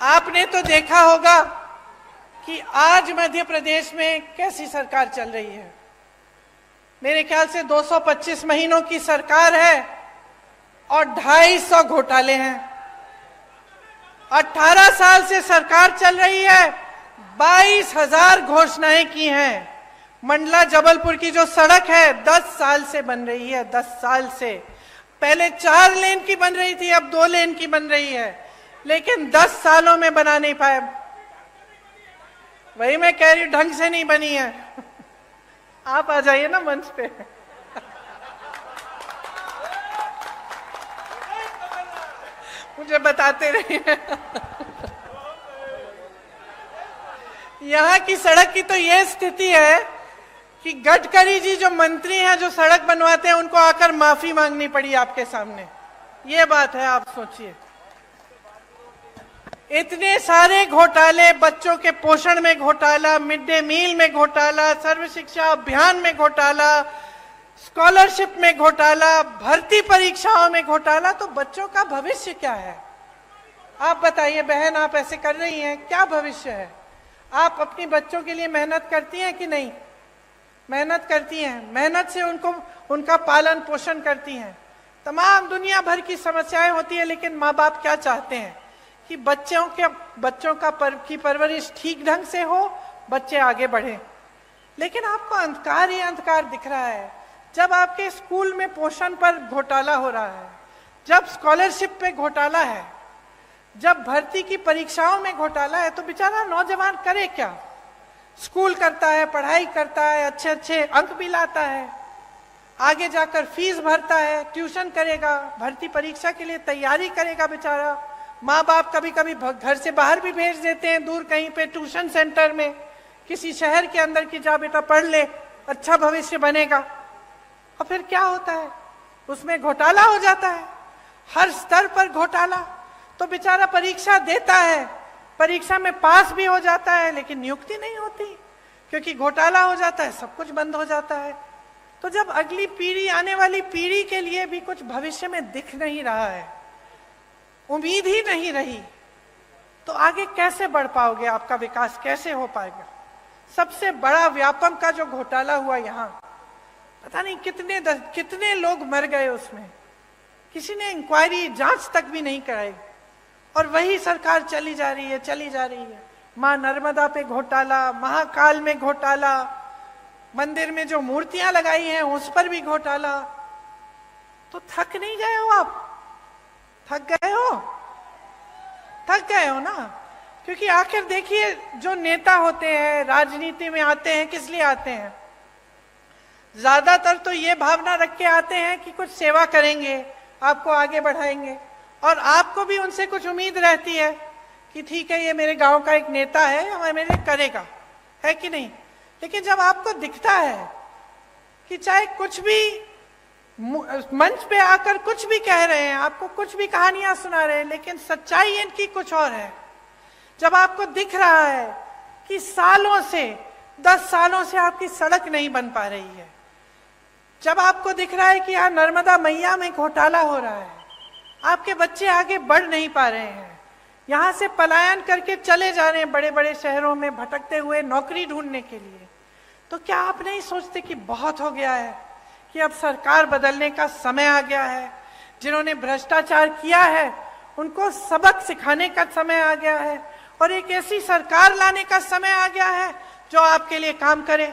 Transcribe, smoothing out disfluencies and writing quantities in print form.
आपने तो देखा होगा कि आज मध्य प्रदेश में कैसी सरकार चल रही है। मेरे ख्याल से 225 महीनों की सरकार है और 250 घोटाले हैं। 18 साल से सरकार चल रही है, 22,000 घोषणाएं की हैं। मंडला जबलपुर की जो सड़क है 10 साल से बन रही है, 10 साल से। पहले 4 लेन की बन रही थी, अब 2 लेन की बन रही है, लेकिन 10 सालों में बना नहीं पाए। वही मैं कह रही हूं, ढंग से नहीं बनी है। आप आ जाइए ना मंच पे। मुझे बताते रहिए। यहाँ की सड़क की तो ये स्थिति है कि गडकरी जी जो मंत्री हैं, जो सड़क बनवाते हैं, उनको आकर माफी मांगनी पड़ी आपके सामने। ये बात है, आप सोचिए। इतने सारे घोटाले, बच्चों के पोषण में घोटाला, मिड डे मील में घोटाला, सर्व शिक्षा अभियान में घोटाला, स्कॉलरशिप में घोटाला, भर्ती परीक्षाओं में घोटाला। तो बच्चों का भविष्य क्या है? आप बताइए बहन, आप ऐसे कर रही हैं, क्या भविष्य है? आप अपनी बच्चों के लिए मेहनत करती हैं कि नहीं? मेहनत करती हैं, मेहनत से उनका पालन पोषण करती हैं। तमाम दुनिया भर की समस्याएं होती है, लेकिन माँ बाप क्या चाहते हैं कि बच्चों की परवरिश ठीक ढंग से हो, बच्चे आगे बढ़े। लेकिन आपको अंधकार ही अंधकार दिख रहा है। जब आपके स्कूल में पोषण पर घोटाला हो रहा है, जब स्कॉलरशिप पे घोटाला है, जब भर्ती की परीक्षाओं में घोटाला है, तो बेचारा नौजवान करे क्या? स्कूल करता है, पढ़ाई करता है, अच्छे अच्छे अंक भी लाता है, आगे जाकर फीस भरता है, ट्यूशन करेगा, भर्ती परीक्षा के लिए तैयारी करेगा बेचारा। माँ बाप कभी कभी घर से बाहर भी भेज देते हैं, दूर कहीं पे ट्यूशन सेंटर में, किसी शहर के अंदर की, जा बेटा पढ़ ले, अच्छा भविष्य बनेगा। और फिर क्या होता है? उसमें घोटाला हो जाता है, हर स्तर पर घोटाला। तो बेचारा परीक्षा देता है, परीक्षा में पास भी हो जाता है, लेकिन नियुक्ति नहीं होती, क्योंकि घोटाला हो जाता है, सब कुछ बंद हो जाता है। तो जब अगली पीढ़ी, आने वाली पीढ़ी के लिए भी कुछ भविष्य में दिख नहीं रहा है, उम्मीद ही नहीं रही, तो आगे कैसे बढ़ पाओगे? आपका विकास कैसे हो पाएगा? सबसे बड़ा व्यापम का जो घोटाला हुआ यहाँ, पता नहीं कितने लोग मर गए उसमें, किसी ने इंक्वायरी, जांच तक भी नहीं कराई। और वही सरकार चली जा रही है, चली जा रही है। मां नर्मदा पे घोटाला, महाकाल में घोटाला, मंदिर में जो मूर्तियां लगाई हैं उस पर भी घोटाला। तो थक नहीं गए हो आप? थक गए हो? थक गए हो ना? क्योंकि आखिर देखिए, जो नेता होते हैं, राजनीति में आते हैं, किस लिए आते हैं? ज्यादातर तो ये भावना रख के आते हैं कि कुछ सेवा करेंगे, आपको आगे बढ़ाएंगे, और आपको भी उनसे कुछ उम्मीद रहती है कि ठीक है, ये मेरे गांव का एक नेता है, और मेरे लिए करेगा, है कि नहीं? लेकिन जब आपको दिखता है कि चाहे कुछ भी मंच पे आकर कुछ भी कह रहे हैं, आपको कुछ भी कहानियां सुना रहे हैं, लेकिन सच्चाई इनकी कुछ और है। जब आपको दिख रहा है कि सालों से, 10 सालों से आपकी सड़क नहीं बन पा रही है, जब आपको दिख रहा है कि यहाँ नर्मदा मैया में घोटाला हो रहा है, आपके बच्चे आगे बढ़ नहीं पा रहे हैं, यहाँ से पलायन करके चले जा रहे हैं बड़े बड़े शहरों में भटकते हुए नौकरी ढूंढने के लिए, तो क्या आप नहीं सोचते कि बहुत हो गया है, कि अब सरकार बदलने का समय आ गया है? जिन्होंने भ्रष्टाचार किया है उनको सबक सिखाने का समय आ गया है, और एक ऐसी सरकार लाने का समय आ गया है जो आपके लिए काम करे।